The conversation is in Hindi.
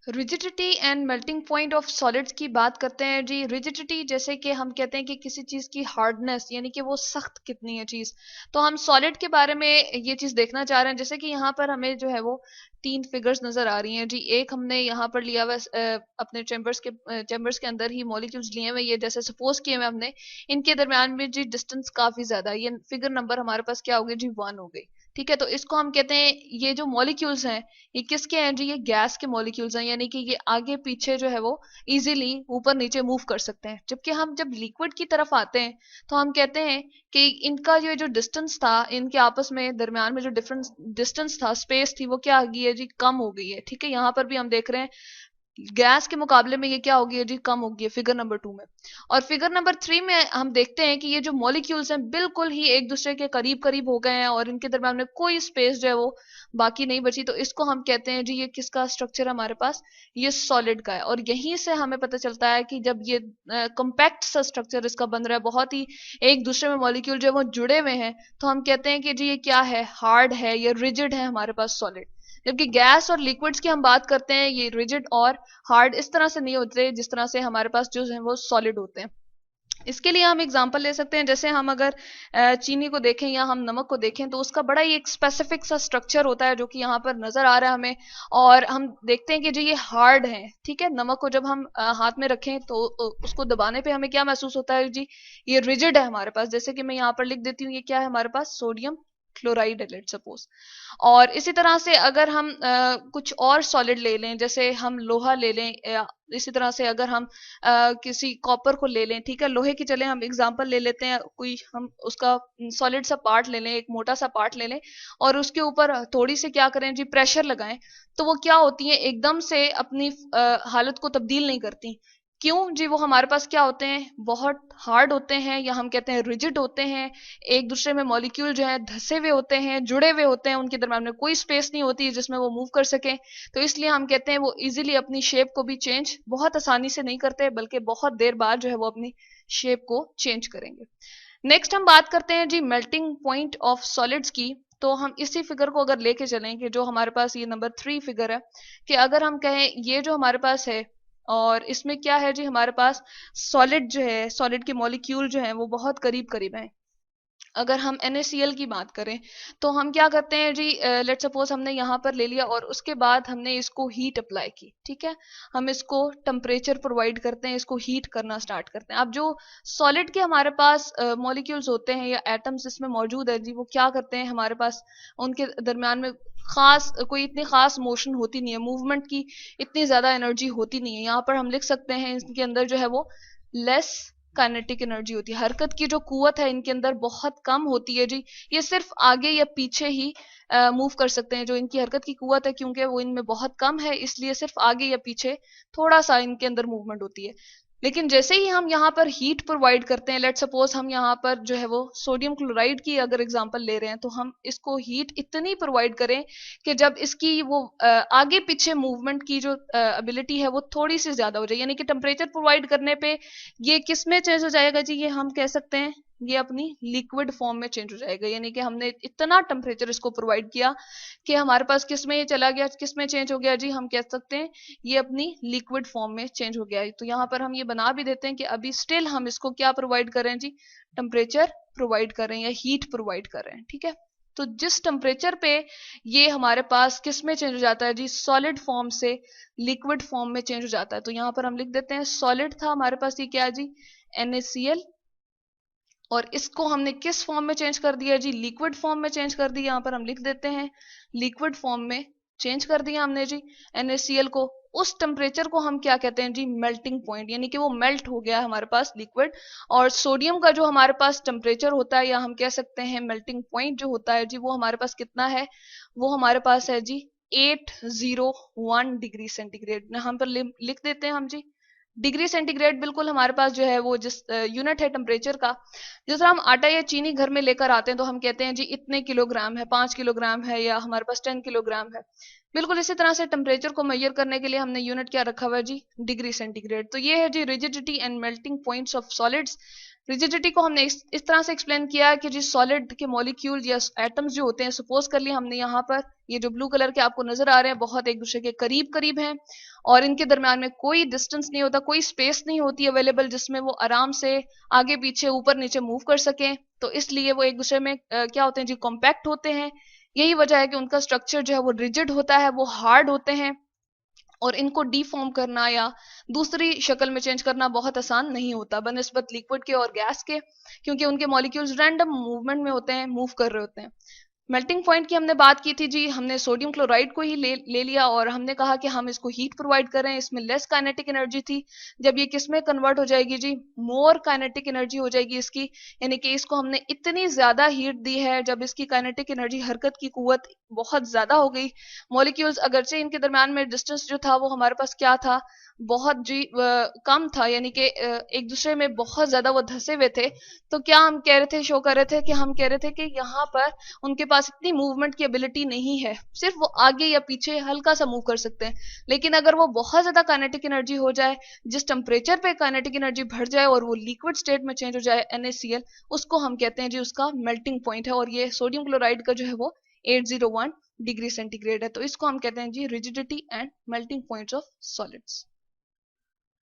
Rigidity and melting point of solids की बात करते हैं जी। रिजिडिटी जैसे कि हम कहते हैं कि किसी चीज की हार्डनेस, यानी कि वो सख्त कितनी है चीज। तो हम सॉलिड के बारे में ये चीज देखना चाह रहे हैं। जैसे कि यहाँ पर हमें जो है वो तीन फिगर्स नजर आ रही हैं जी। एक हमने यहाँ पर लिया हुआ अपने चैम्बर्स के अंदर ही मॉलिक्यूल्स लिए हुए, ये जैसे सपोज किए हुए हमने। इनके दरमियान में जी डिस्टेंस काफी ज्यादा है। ये फिगर नंबर हमारे पास क्या हो गई जी, 1 हो गई। ठीक है, तो इसको हम कहते हैं, ये जो मॉलिक्यूल्स हैं ये किसके हैं जी, ये गैस के मॉलिक्यूल्स हैं, यानी कि ये आगे पीछे जो है वो इजीली ऊपर नीचे मूव कर सकते हैं। जबकि हम जब लिक्विड की तरफ आते हैं तो हम कहते हैं कि इनका जो डिस्टेंस था, इनके आपस में दरमियान में जो डिफरेंस डिस्टेंस था, स्पेस थी, वो क्या आ गई है जी, कम हो गई है। ठीक है, यहाँ पर भी हम देख रहे हैं गैस के मुकाबले में ये क्या होगी है जी, कम होगी है फिगर नंबर 2 में। और फिगर नंबर 3 में हम देखते हैं कि ये जो मॉलिक्यूल्स हैं बिल्कुल ही एक दूसरे के करीब करीब हो गए हैं और इनके दरम्यान में कोई स्पेस जो है वो बाकी नहीं बची। तो इसको हम कहते हैं जी, ये किसका स्ट्रक्चर है हमारे पास, ये सॉलिड का है। और यहीं से हमें पता चलता है कि जब ये कंपैक्ट सा स्ट्रक्चर इसका बन रहा है, बहुत ही एक दूसरे में मॉलिक्यूल जो है वो जुड़े हुए हैं, तो हम कहते हैं कि जी ये क्या है, हार्ड है, ये रिजिड है हमारे पास सॉलिड। जबकि गैस और लिक्विड्स की हम बात करते हैं, ये रिजिड और हार्ड इस तरह से नहीं होते जिस तरह से हमारे पास जो है वो सॉलिड होते हैं। इसके लिए हम एग्जांपल ले सकते हैं, जैसे हम अगर चीनी को देखें या हम नमक को देखें, तो उसका बड़ा ही एक स्पेसिफिक सा स्ट्रक्चर होता है जो कि यहाँ पर नजर आ रहा है हमें। और हम देखते हैं कि जी ये हार्ड है। ठीक है, नमक को जब हम हाथ में रखें तो उसको दबाने पे हमें क्या महसूस होता है जी, ये रिजिड है हमारे पास। जैसे कि मैं यहाँ पर लिख देती हूँ, ये क्या है हमारे पास, सोडियम क्लोराइड है, लेट्स सपोज। और इसी तरह से अगर हम कुछ और सॉलिड ले लें, जैसे हम लोहा ले लें, या इसी तरह से अगर हम किसी कॉपर को ले लें, ठीक है, लोहे की चले हम एग्जांपल ले लेते हैं, कोई हम उसका सॉलिड सा पार्ट ले लें, एक मोटा सा पार्ट ले लें, और उसके ऊपर थोड़ी सी क्या करें जी, प्रेशर लगाएं, तो वो क्या होती है, एकदम से अपनी हालत को तब्दील नहीं करती। क्यों जी, वो हमारे पास क्या होते हैं, बहुत हार्ड होते हैं, या हम कहते हैं रिजिड होते हैं। एक दूसरे में मॉलिक्यूल जो है धसे हुए होते हैं, जुड़े हुए होते हैं, उनके दरम्यान में कोई स्पेस नहीं होती जिसमें वो मूव कर सके। तो इसलिए हम कहते हैं वो इजीली अपनी शेप को भी चेंज बहुत आसानी से नहीं करते, बल्कि बहुत देर बाद जो है वो अपनी शेप को चेंज करेंगे। नेक्स्ट हम बात करते हैं जी मेल्टिंग पॉइंट ऑफ सॉलिड्स की। तो हम इसी फिगर को अगर लेके चलें कि जो हमारे पास ये नंबर 3 फिगर है, कि अगर हम कहें ये जो हमारे पास है, और इसमें क्या है जी, हमारे पास सॉलिड जो है, सॉलिड के मॉलिक्यूल जो है वो बहुत करीब करीब हैं। अगर हम NaCl की बात करें तो हम क्या करते हैं जी, लेट सपोज हमने यहाँ पर ले लिया और उसके बाद हमने इसको हीट अप्लाई की। ठीक है, हम इसको टेम्परेचर प्रोवाइड करते हैं, इसको हीट करना स्टार्ट करते हैं। अब जो सॉलिड के हमारे पास मॉलिक्यूल्स होते हैं या एटम्स इसमें मौजूद है जी, वो क्या करते हैं, हमारे पास उनके दरमियान में खास कोई इतनी खास मोशन होती नहीं है, मूवमेंट की इतनी ज्यादा एनर्जी होती नहीं है। यहाँ पर हम लिख सकते हैं इसके अंदर जो है वो लेस काइनेटिक एनर्जी होती है, हरकत की जो कुवत है इनके अंदर बहुत कम होती है जी। ये सिर्फ आगे या पीछे ही मूव कर सकते हैं, जो इनकी हरकत की कुवत है क्योंकि वो इनमें बहुत कम है, इसलिए सिर्फ आगे या पीछे थोड़ा सा इनके अंदर मूवमेंट होती है। लेकिन जैसे ही हम यहाँ पर हीट प्रोवाइड करते हैं, लेट सपोज हम यहाँ पर जो है वो सोडियम क्लोराइड की अगर एग्जांपल ले रहे हैं, तो हम इसको हीट इतनी प्रोवाइड करें कि जब इसकी वो आगे पीछे मूवमेंट की जो एबिलिटी है वो थोड़ी सी ज्यादा हो जाए, यानी कि टेम्परेचर प्रोवाइड करने पे ये किस में चेंज हो जाएगा जी, ये हम कह सकते हैं ये अपनी लिक्विड फॉर्म में चेंज हो जाएगा। यानी कि हमने इतना टेम्परेचर इसको प्रोवाइड किया कि हमारे पास किस में ये चला गया, किस में चेंज हो गया जी, हम कह सकते हैं ये अपनी लिक्विड फॉर्म में चेंज हो गया है। तो यहाँ पर हम ये बना भी देते हैं कि अभी स्टिल हम इसको क्या प्रोवाइड कर रहे हैं जी, टेम्परेचर प्रोवाइड कर रहे हैं या हीट प्रोवाइड कर रहे हैं। ठीक है, तो जिस टेम्परेचर पे ये हमारे पास किस में चेंज हो जाता है जी, सॉलिड फॉर्म से लिक्विड फॉर्म में चेंज हो जाता है। तो यहाँ पर हम लिख देते हैं सॉलिड था हमारे पास, ये क्या है जी, NaCl, और इसको हमने किस फॉर्म में चेंज कर दिया जी, लिक्विड फॉर्म में चेंज कर दिया। यहाँ पर हम लिख देते हैं लिक्विड फॉर्म में चेंज कर दिया हमने जी NaCl को। उस टेम्परेचर को हम क्या कहते हैं जी, मेल्टिंग पॉइंट, यानी कि वो मेल्ट हो गया हमारे पास लिक्विड। और सोडियम का जो हमारे पास टेम्परेचर होता है, या हम कह सकते हैं मेल्टिंग पॉइंट जो होता है जी, वो हमारे पास कितना है, वो हमारे पास है जी 801 डिग्री सेंटीग्रेड। यहाँ पर लिख देते हैं हम जी डिग्री सेंटीग्रेड, बिल्कुल हमारे पास जो है वो जिस यूनिट है टेम्परेचर का। जिस तरह हम आटा या चीनी घर में लेकर आते हैं तो हम कहते हैं जी इतने किलोग्राम है, 5 किलोग्राम है, या हमारे पास 10 किलोग्राम है। बिल्कुल इसी तरह से टेम्परेचर को मेजर करने के लिए हमने यूनिट क्या रखा हुआ है जी, डिग्री सेंटीग्रेड। तो ये है जी rigidity and melting points of solids. Rigidity को हमने इस तरह से एक्सप्लेन किया कि जिस सॉलिड के मॉलिक्यूल या एटम्स जो होते हैं, सपोज कर लिया हमने यहाँ पर ये जो ब्लू कलर के आपको नजर आ रहे हैं बहुत एक दूसरे के करीब करीब हैं और इनके दरम्यान में कोई डिस्टेंस नहीं होता, कोई स्पेस नहीं होती अवेलेबल जिसमें वो आराम से आगे पीछे ऊपर नीचे मूव कर सकें। तो इसलिए वो एक दूसरे में क्या होते हैं जी, कॉम्पैक्ट होते हैं। यही वजह है कि उनका स्ट्रक्चर जो है वो रिजिड होता है, वो हार्ड होते हैं और इनको डीफॉर्म करना या दूसरी शक्ल में चेंज करना बहुत आसान नहीं होता बनस्बत लिक्विड के और गैस के, क्योंकि उनके मॉलिक्यूल्स रैंडम मूवमेंट में होते हैं, मूव कर रहे होते हैं। मेल्टिंग पॉइंट की हमने बात की थी जी, हमने सोडियम क्लोराइड को ही ले लिया और हमने कहा कि हम इसको हीट प्रोवाइड करें, इसमें लेस काइनेटिक एनर्जी थी। जब ये किस में कन्वर्ट हो जाएगी जी, मोर काइनेटिक एनर्जी हो जाएगी इसकी, यानी कि इसको हमने इतनी ज्यादा हीट दी है जब इसकी काइनेटिक एनर्जी, हरकत की कुव्वत बहुत ज्यादा हो गई। मॉलिक्यूल्स अगरचे इनके दरम्यान में डिस्टेंस जो था वो हमारे पास क्या था, बहुत जी कम था, यानी कि एक दूसरे में बहुत ज्यादा वो धसे हुए थे। तो क्या हम कह रहे थे, शो कर रहे थे कि हम कह रहे थे कि यहाँ पर उनके पास इतनी मूवमेंट की एबिलिटी नहीं है, सिर्फ वो आगे या पीछे हल्का सा मूव कर सकते हैं। लेकिन अगर वो बहुत ज्यादा काइनेटिक एनर्जी हो जाए, जिस टेम्परेचर पे काइनेटिक एनर्जी बढ़ जाए और वो लिक्विड स्टेट में चेंज हो जाए NaCl, उसको हम कहते हैं जी उसका मेल्टिंग पॉइंट है। और ये सोडियम क्लोराइड का जो है वो 801 डिग्री सेंटीग्रेड है। तो इसको हम कहते हैं जी rigidity and melting points of solids.